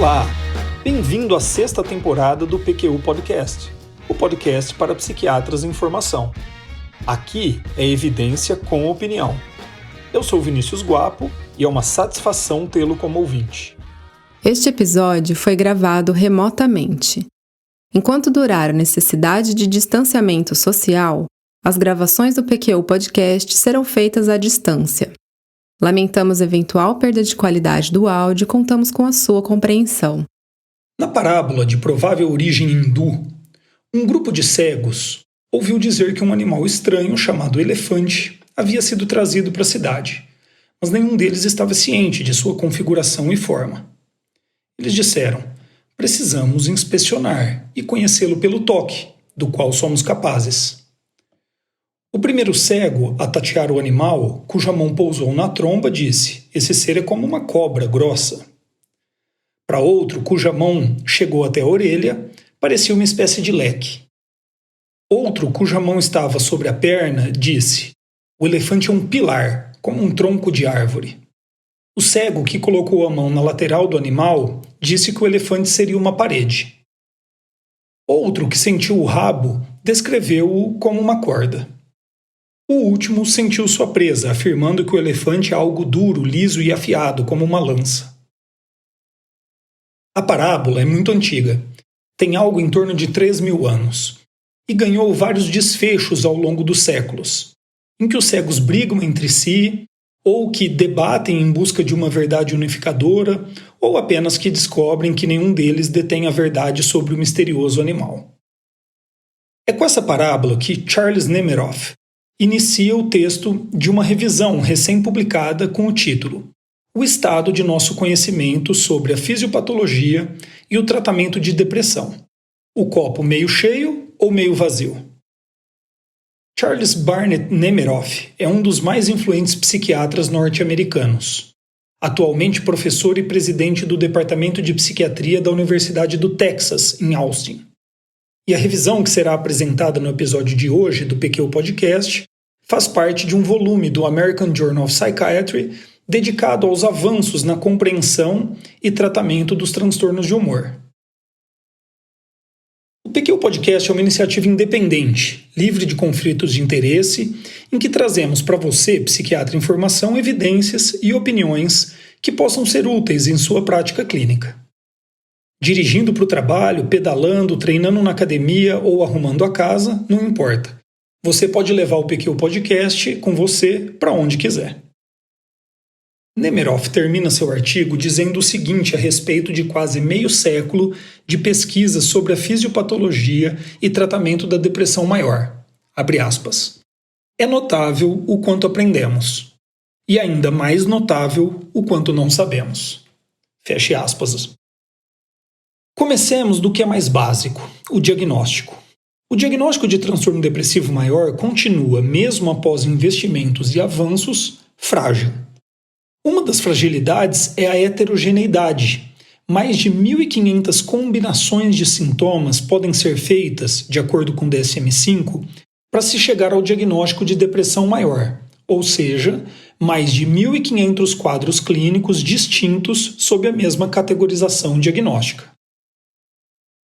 Olá! Bem-vindo à sexta temporada do PQU Podcast, o podcast para psiquiatras em formação. Aqui é evidência com opinião. Eu sou Vinícius Guapo e é uma satisfação tê-lo como ouvinte. Este episódio foi gravado remotamente. Enquanto durar a necessidade de distanciamento social, as gravações do PQU Podcast serão feitas à distância. Lamentamos eventual perda de qualidade do áudio e contamos com a sua compreensão. Na parábola de provável origem hindu, um grupo de cegos ouviu dizer que um animal estranho chamado elefante havia sido trazido para a cidade, mas nenhum deles estava ciente de sua configuração e forma. Eles disseram: precisamos inspecionar e conhecê-lo pelo toque, do qual somos capazes. O primeiro cego a tatear o animal, cuja mão pousou na tromba, disse: esse ser é como uma cobra grossa. Para outro, cuja mão chegou até a orelha, parecia uma espécie de leque. Outro, cuja mão estava sobre a perna, disse: o elefante é um pilar, como um tronco de árvore. O cego que colocou a mão na lateral do animal disse que o elefante seria uma parede. Outro, que sentiu o rabo, descreveu-o como uma corda. O último sentiu sua presa, afirmando que o elefante é algo duro, liso e afiado, como uma lança. A parábola é muito antiga, tem algo em torno de 3.000 anos, e ganhou vários desfechos ao longo dos séculos, em que os cegos brigam entre si, ou que debatem em busca de uma verdade unificadora, ou apenas que descobrem que nenhum deles detém a verdade sobre o misterioso animal. É com essa parábola que Charles Nemeroff inicia o texto de uma revisão recém-publicada com o título O Estado de Nosso Conhecimento sobre a Fisiopatologia e o Tratamento de Depressão. O copo meio cheio ou meio vazio? Charles Barnett Nemeroff é um dos mais influentes psiquiatras norte-americanos. Atualmente professor e presidente do Departamento de Psiquiatria da Universidade do Texas, em Austin. E a revisão que será apresentada no episódio de hoje do PQU Podcast faz parte de um volume do American Journal of Psychiatry dedicado aos avanços na compreensão e tratamento dos transtornos de humor. O PQU Podcast é uma iniciativa independente, livre de conflitos de interesse, em que trazemos para você, psiquiatra em formação, evidências e opiniões que possam ser úteis em sua prática clínica. Dirigindo para o trabalho, pedalando, treinando na academia ou arrumando a casa, não importa. Você pode levar o PQU Podcast com você para onde quiser. Nemeroff termina seu artigo dizendo o seguinte a respeito de quase meio século de pesquisas sobre a fisiopatologia e tratamento da depressão maior. Abre aspas. É notável o quanto aprendemos. E ainda mais notável o quanto não sabemos. Feche aspas. Comecemos do que é mais básico, o diagnóstico. O diagnóstico de transtorno depressivo maior continua, mesmo após investimentos e avanços, frágil. Uma das fragilidades é a heterogeneidade. Mais de 1.500 combinações de sintomas podem ser feitas, de acordo com o DSM-5, para se chegar ao diagnóstico de depressão maior, ou seja, mais de 1.500 quadros clínicos distintos sob a mesma categorização diagnóstica.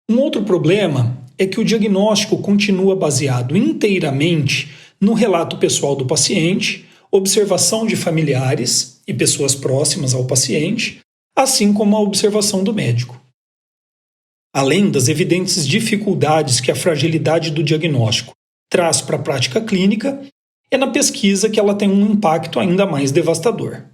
Um outro problema é que o diagnóstico continua baseado inteiramente no relato pessoal do paciente, observação de familiares e pessoas próximas ao paciente, assim como a observação do médico. Além das evidentes dificuldades que a fragilidade do diagnóstico traz para a prática clínica, é na pesquisa que ela tem um impacto ainda mais devastador.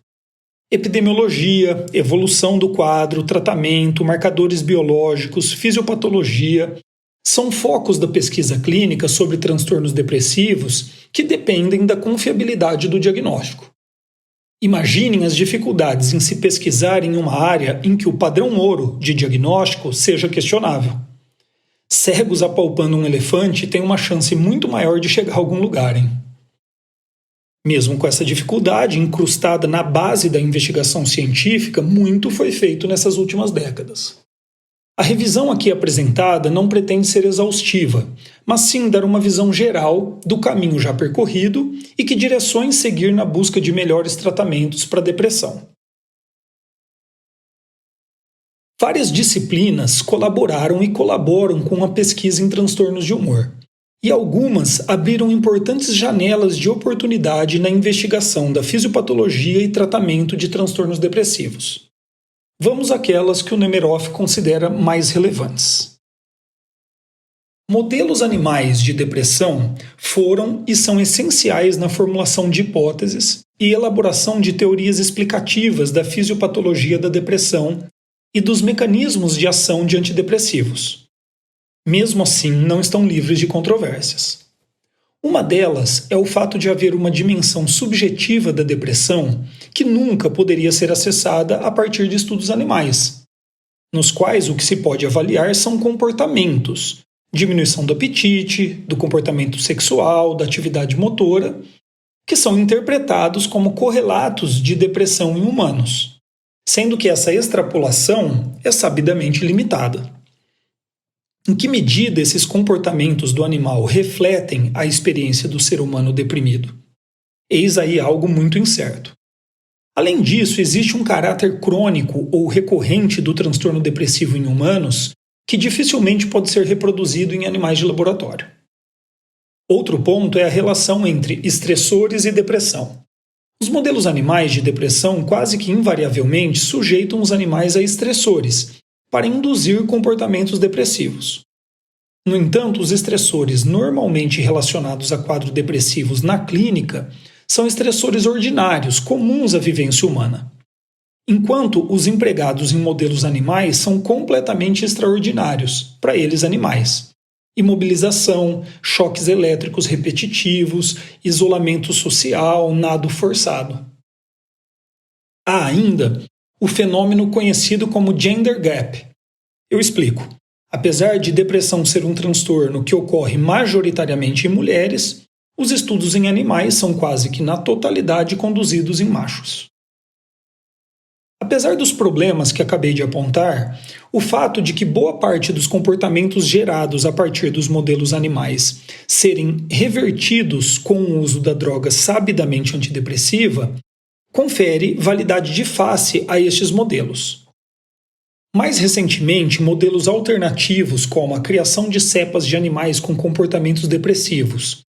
Epidemiologia, evolução do quadro, tratamento, marcadores biológicos, fisiopatologia são focos da pesquisa clínica sobre transtornos depressivos que dependem da confiabilidade do diagnóstico. Imaginem as dificuldades em se pesquisar em uma área em que o padrão ouro de diagnóstico seja questionável. Cegos apalpando um elefante têm uma chance muito maior de chegar a algum lugar, hein? Mesmo com essa dificuldade incrustada na base da investigação científica, muito foi feito nessas últimas décadas. A revisão aqui apresentada não pretende ser exaustiva, mas sim dar uma visão geral do caminho já percorrido e que direções seguir na busca de melhores tratamentos para a depressão. Várias disciplinas colaboraram e colaboram com a pesquisa em transtornos de humor, e algumas abriram importantes janelas de oportunidade na investigação da fisiopatologia e tratamento de transtornos depressivos. Vamos àquelas que o Nemiroff considera mais relevantes. Modelos animais de depressão foram e são essenciais na formulação de hipóteses e elaboração de teorias explicativas da fisiopatologia da depressão e dos mecanismos de ação de antidepressivos. Mesmo assim, não estão livres de controvérsias. Uma delas é o fato de haver uma dimensão subjetiva da depressão que nunca poderia ser acessada a partir de estudos animais, nos quais o que se pode avaliar são comportamentos, diminuição do apetite, do comportamento sexual, da atividade motora, que são interpretados como correlatos de depressão em humanos, sendo que essa extrapolação é sabidamente limitada. Em que medida esses comportamentos do animal refletem a experiência do ser humano deprimido? Eis aí algo muito incerto. Além disso, existe um caráter crônico ou recorrente do transtorno depressivo em humanos que dificilmente pode ser reproduzido em animais de laboratório. Outro ponto é a relação entre estressores e depressão. Os modelos animais de depressão quase que invariavelmente sujeitam os animais a estressores para induzir comportamentos depressivos. No entanto, os estressores normalmente relacionados a quadros depressivos na clínica são estressores ordinários, comuns à vivência humana, enquanto os empregados em modelos animais são completamente extraordinários, para eles animais. Imobilização, choques elétricos repetitivos, isolamento social, nado forçado. Há ainda o fenômeno conhecido como gender gap. Eu explico. Apesar de depressão ser um transtorno que ocorre majoritariamente em mulheres, os estudos em animais são quase que na totalidade conduzidos em machos. Apesar dos problemas que acabei de apontar, o fato de que boa parte dos comportamentos gerados a partir dos modelos animais serem revertidos com o uso da droga sabidamente antidepressiva confere validade de face a estes modelos. Mais recentemente, modelos alternativos como a criação de cepas de animais com comportamentos depressivos,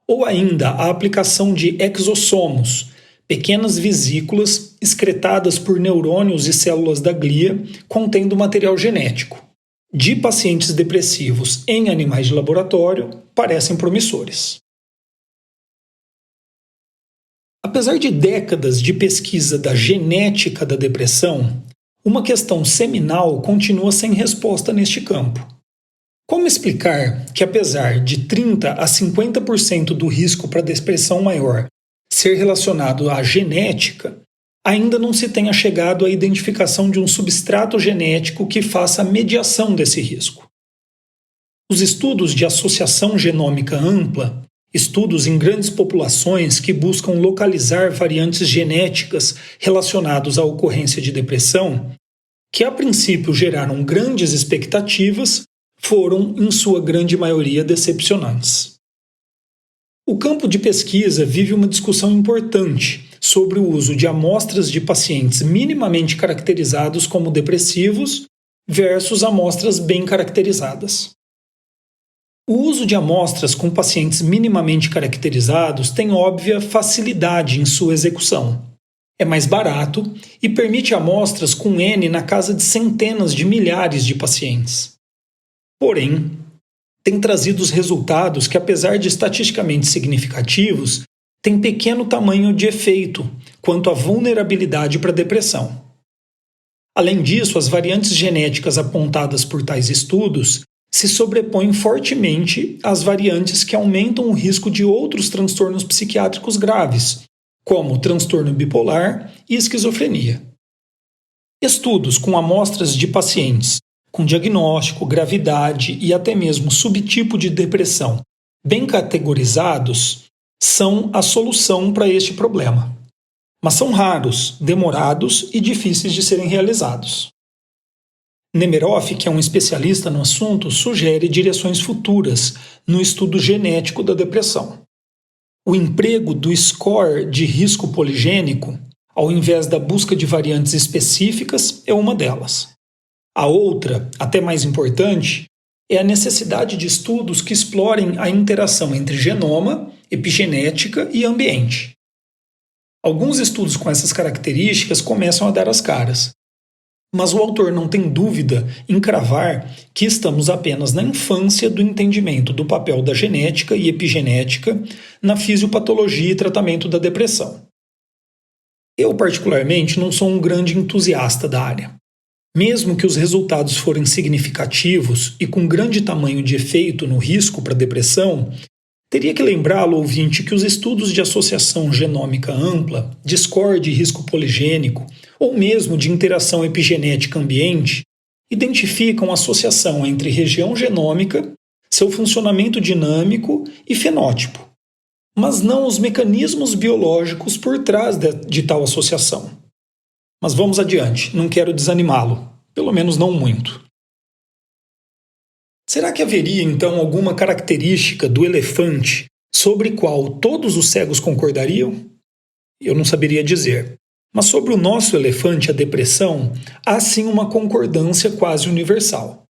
ou ainda a aplicação de exossomos, pequenas vesículas excretadas por neurônios e células da glia contendo material genético, de pacientes depressivos em animais de laboratório, parecem promissores. Apesar de décadas de pesquisa da genética da depressão, uma questão seminal continua sem resposta neste campo. Como explicar que, apesar de 30% a 50% do risco para depressão maior ser relacionado à genética, ainda não se tenha chegado à identificação de um substrato genético que faça a mediação desse risco? Os estudos de associação genômica ampla, estudos em grandes populações que buscam localizar variantes genéticas relacionadas à ocorrência de depressão, que a princípio geraram grandes expectativas, foram, em sua grande maioria, decepcionantes. O campo de pesquisa vive uma discussão importante sobre o uso de amostras de pacientes minimamente caracterizados como depressivos versus amostras bem caracterizadas. O uso de amostras com pacientes minimamente caracterizados tem óbvia facilidade em sua execução. É mais barato e permite amostras com N na casa de centenas de milhares de pacientes. Porém, tem trazido os resultados que, apesar de estatisticamente significativos, têm pequeno tamanho de efeito quanto à vulnerabilidade para depressão. Além disso, as variantes genéticas apontadas por tais estudos se sobrepõem fortemente às variantes que aumentam o risco de outros transtornos psiquiátricos graves, como transtorno bipolar e esquizofrenia. Estudos com amostras de pacientes com diagnóstico, gravidade e até mesmo subtipo de depressão bem categorizados são a solução para este problema. Mas são raros, demorados e difíceis de serem realizados. Nemiroff, que é um especialista no assunto, sugere direções futuras no estudo genético da depressão. O emprego do score de risco poligênico, ao invés da busca de variantes específicas, é uma delas. A outra, até mais importante, é a necessidade de estudos que explorem a interação entre genoma, epigenética e ambiente. Alguns estudos com essas características começam a dar as caras, mas o autor não tem dúvida em cravar que estamos apenas na infância do entendimento do papel da genética e epigenética na fisiopatologia e tratamento da depressão. Eu, particularmente, não sou um grande entusiasta da área. Mesmo que os resultados forem significativos e com grande tamanho de efeito no risco para depressão, teria que lembrá-lo, ouvinte, que os estudos de associação genômica ampla, discorde e risco poligênico, ou mesmo de interação epigenética-ambiente, identificam associação entre região genômica, seu funcionamento dinâmico e fenótipo, mas não os mecanismos biológicos por trás de tal associação. Mas vamos adiante, não quero desanimá-lo, pelo menos não muito. Será que haveria então alguma característica do elefante sobre qual todos os cegos concordariam? Eu não saberia dizer. Mas sobre o nosso elefante, a depressão, há sim uma concordância quase universal.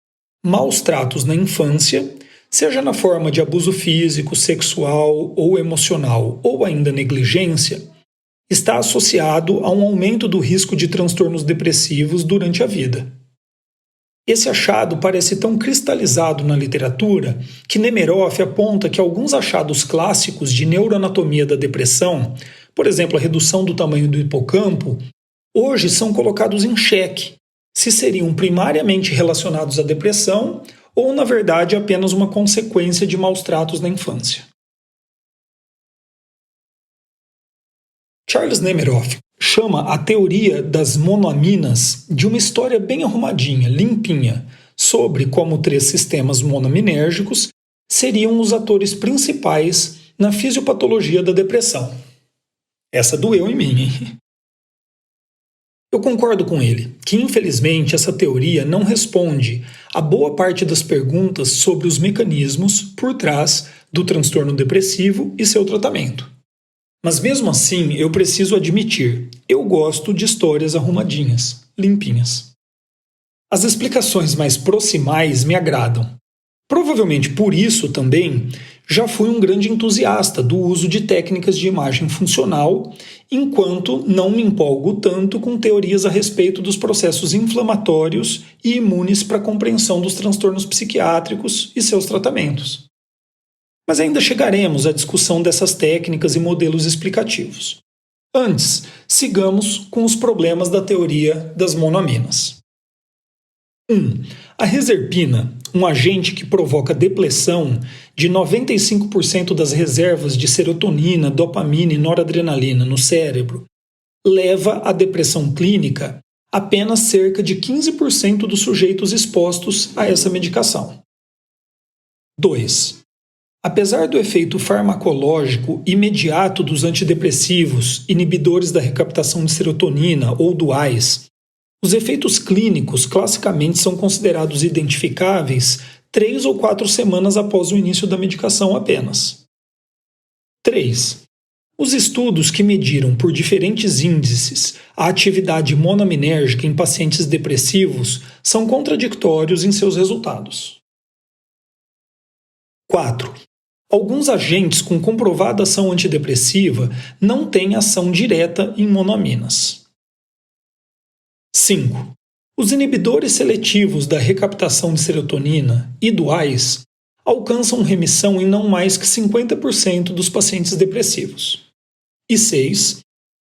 Maus tratos na infância, seja na forma de abuso físico, sexual ou emocional, ou ainda negligência, está associado a um aumento do risco de transtornos depressivos durante a vida. Esse achado parece tão cristalizado na literatura que Nemiroff aponta que alguns achados clássicos de neuroanatomia da depressão, por exemplo, a redução do tamanho do hipocampo, hoje são colocados em xeque, se seriam primariamente relacionados à depressão ou, na verdade, apenas uma consequência de maus tratos na infância. Charles Nemiroff chama a teoria das monoaminas de uma história bem arrumadinha, limpinha, sobre como 3 sistemas monoaminérgicos seriam os atores principais na fisiopatologia da depressão. Essa doeu em mim, hein? Eu concordo com ele, que infelizmente essa teoria não responde a boa parte das perguntas sobre os mecanismos por trás do transtorno depressivo e seu tratamento. Mas mesmo assim, eu preciso admitir, eu gosto de histórias arrumadinhas, limpinhas. As explicações mais proximais me agradam. Provavelmente por isso também já fui um grande entusiasta do uso de técnicas de imagem funcional, enquanto não me empolgo tanto com teorias a respeito dos processos inflamatórios e imunes para a compreensão dos transtornos psiquiátricos e seus tratamentos. Mas ainda chegaremos à discussão dessas técnicas e modelos explicativos. Antes, sigamos com os problemas da teoria das monoaminas. 1. A reserpina, um agente que provoca depressão de 95% das reservas de serotonina, dopamina e noradrenalina no cérebro, leva à depressão clínica apenas cerca de 15% dos sujeitos expostos a essa medicação. 2. Apesar do efeito farmacológico imediato dos antidepressivos, inibidores da recaptação de serotonina ou duais, os efeitos clínicos classicamente são considerados identificáveis 3 ou 4 semanas após o início da medicação apenas. 3. Os estudos que mediram por diferentes índices a atividade monoaminérgica em pacientes depressivos são contraditórios em seus resultados. 4. Alguns agentes com comprovada ação antidepressiva não têm ação direta em monoaminas. 5. Os inibidores seletivos da recaptação de serotonina e duais alcançam remissão em não mais que 50% dos pacientes depressivos. E 6.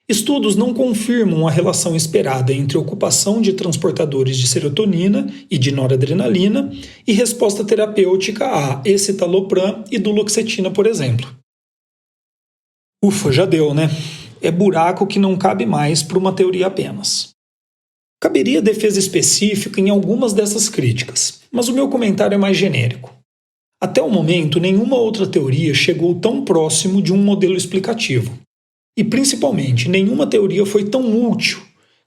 Estudos não confirmam a relação esperada entre ocupação de transportadores de serotonina e de noradrenalina e resposta terapêutica a escitalopram e duloxetina, por exemplo. Ufa, já deu, né? É buraco que não cabe mais para uma teoria apenas. Caberia defesa específica em algumas dessas críticas, mas o meu comentário é mais genérico. Até o momento, nenhuma outra teoria chegou tão próximo de um modelo explicativo. E, principalmente, nenhuma teoria foi tão útil,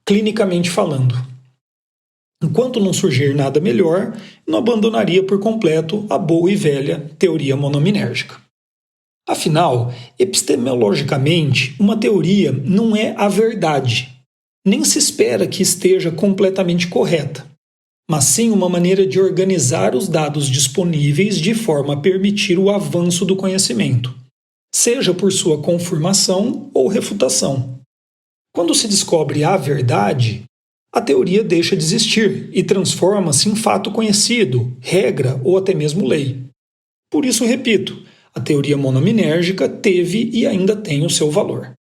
clinicamente falando. Enquanto não surgir nada melhor, não abandonaria por completo a boa e velha teoria monoaminérgica. Afinal, epistemologicamente, uma teoria não é a verdade. Nem se espera que esteja completamente correta. mas sim uma maneira de organizar os dados disponíveis de forma a permitir o avanço do conhecimento, seja por sua confirmação ou refutação. Quando se descobre a verdade, a teoria deixa de existir e transforma-se em fato conhecido, regra ou até mesmo lei. Por isso, repito, a teoria monominérgica teve e ainda tem o seu valor.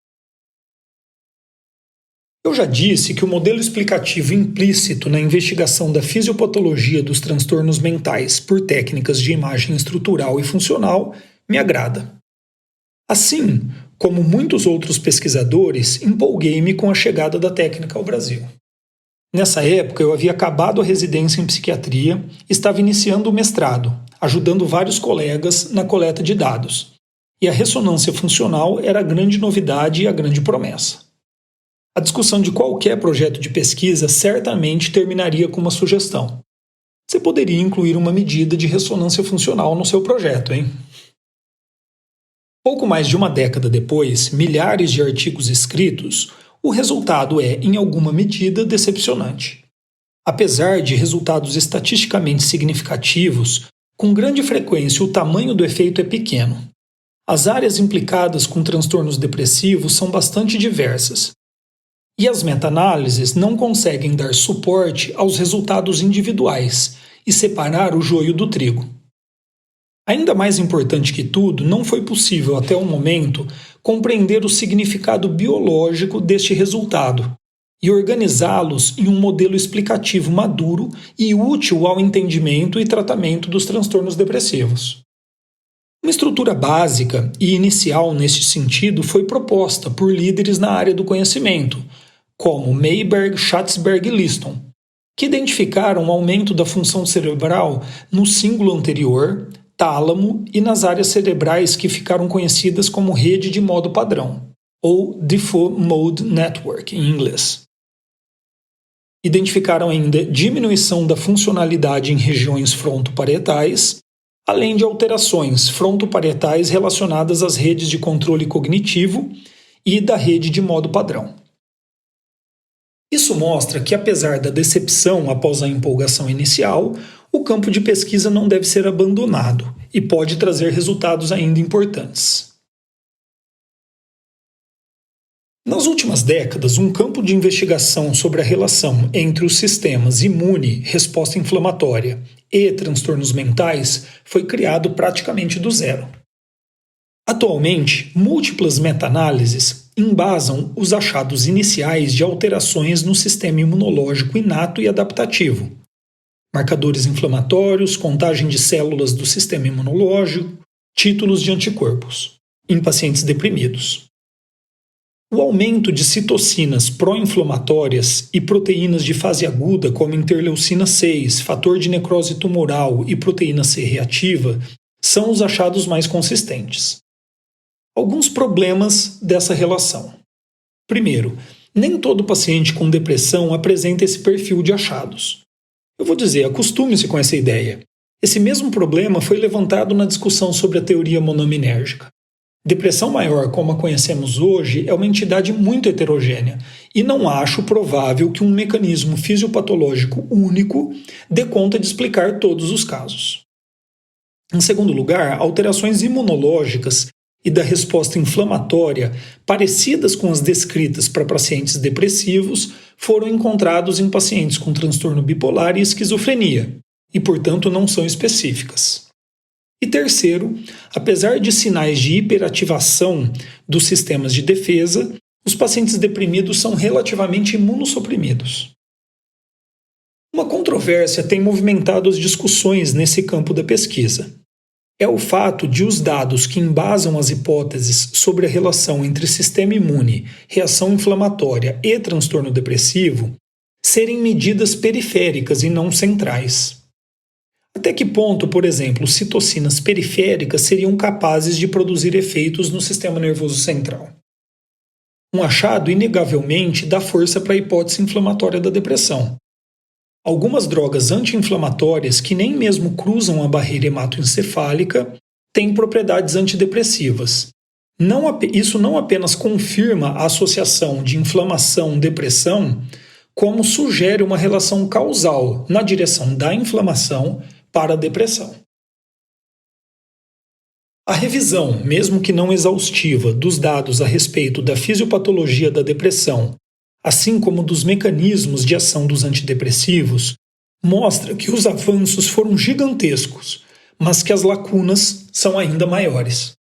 Eu já disse que o modelo explicativo implícito na investigação da fisiopatologia dos transtornos mentais por técnicas de imagem estrutural e funcional me agrada. Assim, como muitos outros pesquisadores, empolguei-me com a chegada da técnica ao Brasil. Nessa época, eu havia acabado a residência em psiquiatria e estava iniciando o mestrado, ajudando vários colegas na coleta de dados. E a ressonância funcional era a grande novidade e a grande promessa. A discussão de qualquer projeto de pesquisa certamente terminaria com uma sugestão. Você poderia incluir uma medida de ressonância funcional no seu projeto, hein? Pouco mais de uma década depois, milhares de artigos escritos, o resultado é, em alguma medida, decepcionante. Apesar de resultados estatisticamente significativos, com grande frequência o tamanho do efeito é pequeno. As áreas implicadas com transtornos depressivos são bastante diversas, e as meta-análises não conseguem dar suporte aos resultados individuais e separar o joio do trigo. Ainda mais importante que tudo, não foi possível até o momento compreender o significado biológico deste resultado e organizá-los em um modelo explicativo maduro e útil ao entendimento e tratamento dos transtornos depressivos. Uma estrutura básica e inicial neste sentido foi proposta por líderes na área do conhecimento, como Mayberg, Schatzberg e Liston, que identificaram o aumento da função cerebral no cíngulo anterior, tálamo e nas áreas cerebrais que ficaram conhecidas como rede de modo padrão, ou Default Mode Network em inglês. Identificaram ainda diminuição da funcionalidade em regiões frontoparietais, além de alterações frontoparietais relacionadas às redes de controle cognitivo e da rede de modo padrão. Isso mostra que, apesar da decepção após a empolgação inicial, o campo de pesquisa não deve ser abandonado e pode trazer resultados ainda importantes. Nas últimas décadas, um campo de investigação sobre a relação entre os sistemas imune, resposta inflamatória e transtornos mentais foi criado praticamente do zero. Atualmente, múltiplas meta-análises embasam os achados iniciais de alterações no sistema imunológico inato e adaptativo, marcadores inflamatórios, contagem de células do sistema imunológico, títulos de anticorpos, em pacientes deprimidos. O aumento de citocinas pró-inflamatórias e proteínas de fase aguda, como interleucina 6, fator de necrose tumoral e proteína C reativa, são os achados mais consistentes. Alguns problemas dessa relação. Primeiro, nem todo paciente com depressão apresenta esse perfil de achados. Eu vou dizer, acostume-se com essa ideia. Esse mesmo problema foi levantado na discussão sobre a teoria monominérgica. Depressão maior, como a conhecemos hoje, é uma entidade muito heterogênea e não acho provável que um mecanismo fisiopatológico único dê conta de explicar todos os casos. Em segundo lugar, alterações imunológicas e da resposta inflamatória parecidas com as descritas para pacientes depressivos foram encontrados em pacientes com transtorno bipolar e esquizofrenia e, portanto, não são específicas. E terceiro, apesar de sinais de hiperativação dos sistemas de defesa, os pacientes deprimidos são relativamente imunossuprimidos. Uma controvérsia tem movimentado as discussões nesse campo da pesquisa. É o fato de os dados que embasam as hipóteses sobre a relação entre sistema imune, reação inflamatória e transtorno depressivo serem medidas periféricas e não centrais. Até que ponto, por exemplo, citocinas periféricas seriam capazes de produzir efeitos no sistema nervoso central? Um achado, inegavelmente, dá força para a hipótese inflamatória da depressão. Algumas drogas anti-inflamatórias que nem mesmo cruzam a barreira hematoencefálica têm propriedades antidepressivas. Isso não apenas confirma a associação de inflamação-depressão, como sugere uma relação causal na direção da inflamação para a depressão. A revisão, mesmo que não exaustiva, dos dados a respeito da fisiopatologia da depressão, assim como dos mecanismos de ação dos antidepressivos, mostra que os avanços foram gigantescos, mas que as lacunas são ainda maiores.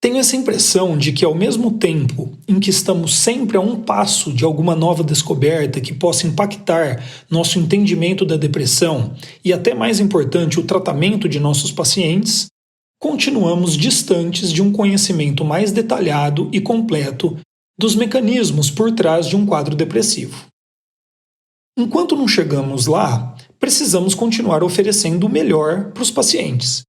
Tenho essa impressão de que, ao mesmo tempo em que estamos sempre a um passo de alguma nova descoberta que possa impactar nosso entendimento da depressão e, até mais importante, o tratamento de nossos pacientes, continuamos distantes de um conhecimento mais detalhado e completo dos mecanismos por trás de um quadro depressivo. Enquanto não chegamos lá, precisamos continuar oferecendo o melhor para os pacientes.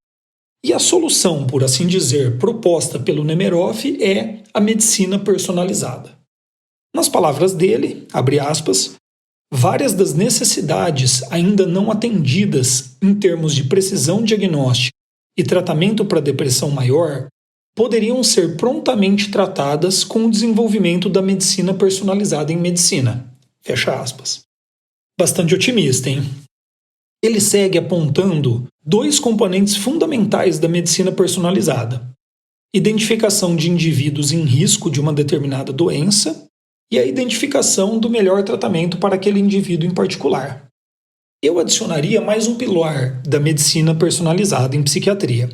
E a solução, por assim dizer, proposta pelo Nemiroff é a medicina personalizada. Nas palavras dele, abre aspas, várias das necessidades ainda não atendidas em termos de precisão diagnóstica e tratamento para depressão maior poderiam ser prontamente tratadas com o desenvolvimento da medicina personalizada em medicina. Fecha aspas. Bastante otimista, hein? Ele segue apontando dois componentes fundamentais da medicina personalizada: identificação de indivíduos em risco de uma determinada doença e a identificação do melhor tratamento para aquele indivíduo em particular. Eu adicionaria mais um pilar da medicina personalizada em psiquiatria: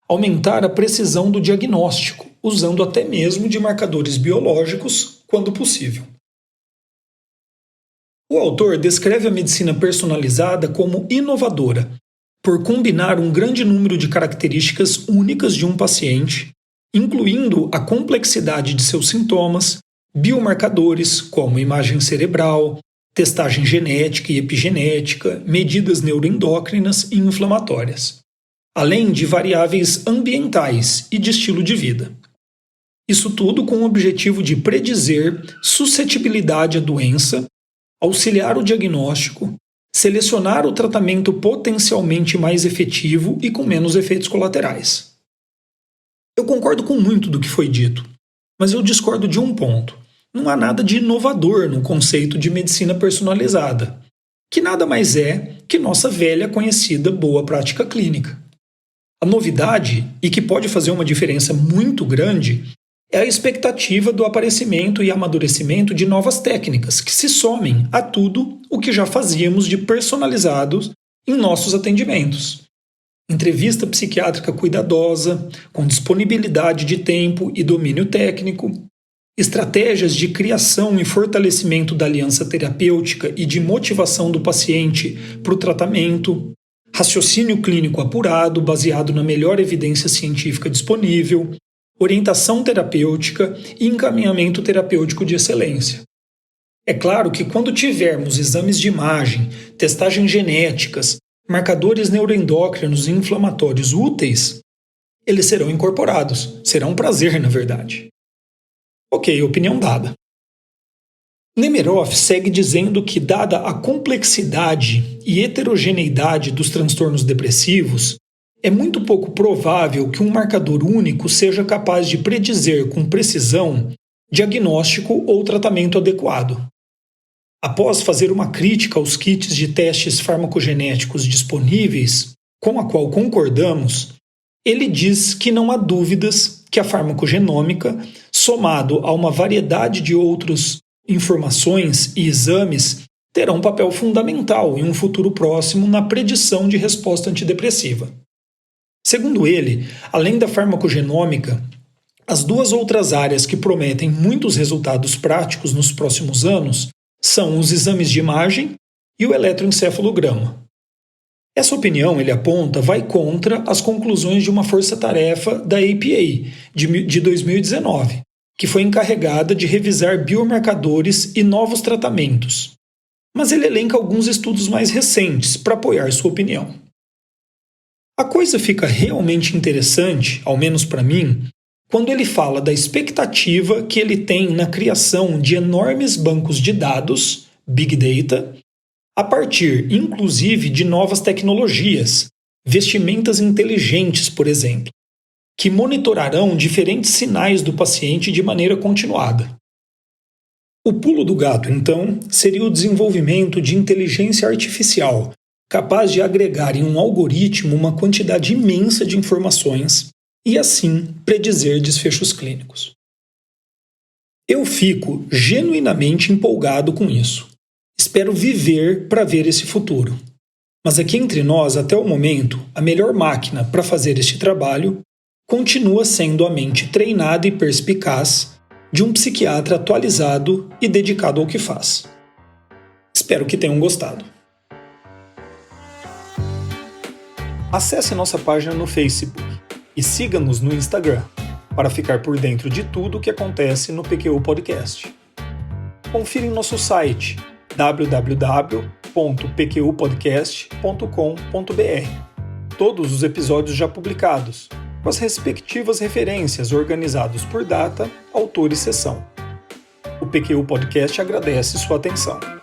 aumentar a precisão do diagnóstico, usando até mesmo de marcadores biológicos, quando possível. O autor descreve a medicina personalizada como inovadora, por combinar um grande número de características únicas de um paciente, incluindo a complexidade de seus sintomas, biomarcadores como imagem cerebral, testagem genética e epigenética, medidas neuroendócrinas e inflamatórias, além de variáveis ambientais e de estilo de vida. Isso tudo com o objetivo de predizer suscetibilidade à doença, auxiliar o diagnóstico, selecionar o tratamento potencialmente mais efetivo e com menos efeitos colaterais. Eu concordo com muito do que foi dito, mas eu discordo de um ponto. Não há nada de inovador no conceito de medicina personalizada, que nada mais é que nossa velha conhecida boa prática clínica. A novidade, e que pode fazer uma diferença muito grande, é a expectativa do aparecimento e amadurecimento de novas técnicas que se somem a tudo o que já fazíamos de personalizados em nossos atendimentos. Entrevista psiquiátrica cuidadosa, com disponibilidade de tempo e domínio técnico, estratégias de criação e fortalecimento da aliança terapêutica e de motivação do paciente para o tratamento, raciocínio clínico apurado baseado na melhor evidência científica disponível, orientação terapêutica e encaminhamento terapêutico de excelência. É claro que quando tivermos exames de imagem, testagens genéticas, marcadores neuroendócrinos e inflamatórios úteis, eles serão incorporados. Será um prazer, na verdade. Ok, opinião dada. Nemiroff segue dizendo que, dada a complexidade e heterogeneidade dos transtornos depressivos, é muito pouco provável que um marcador único seja capaz de predizer com precisão diagnóstico ou tratamento adequado. Após fazer uma crítica aos kits de testes farmacogenéticos disponíveis, com a qual concordamos, ele diz que não há dúvidas que a farmacogenômica, somado a uma variedade de outras informações e exames, terá um papel fundamental em um futuro próximo na predição de resposta antidepressiva. Segundo ele, além da farmacogenômica, as duas outras áreas que prometem muitos resultados práticos nos próximos anos são os exames de imagem e o eletroencefalograma. Essa opinião, ele aponta, vai contra as conclusões de uma força-tarefa da APA de 2019, que foi encarregada de revisar biomarcadores e novos tratamentos. Mas ele elenca alguns estudos mais recentes para apoiar sua opinião. A coisa fica realmente interessante, ao menos para mim, quando ele fala da expectativa que ele tem na criação de enormes bancos de dados, Big Data, a partir, inclusive, de novas tecnologias, vestimentas inteligentes, por exemplo, que monitorarão diferentes sinais do paciente de maneira continuada. O pulo do gato, então, seria o desenvolvimento de inteligência artificial, capaz de agregar em um algoritmo uma quantidade imensa de informações e, assim, predizer desfechos clínicos. Eu fico genuinamente empolgado com isso. Espero viver para ver esse futuro. Mas aqui entre nós, até o momento, a melhor máquina para fazer este trabalho continua sendo a mente treinada e perspicaz de um psiquiatra atualizado e dedicado ao que faz. Espero que tenham gostado. Acesse nossa página no Facebook e siga-nos no Instagram para ficar por dentro de tudo o que acontece no PQU Podcast. Confira em nosso site www.pqpodcast.com.br todos os episódios já publicados, com as respectivas referências organizados por data, autor e sessão. O PQU Podcast agradece sua atenção.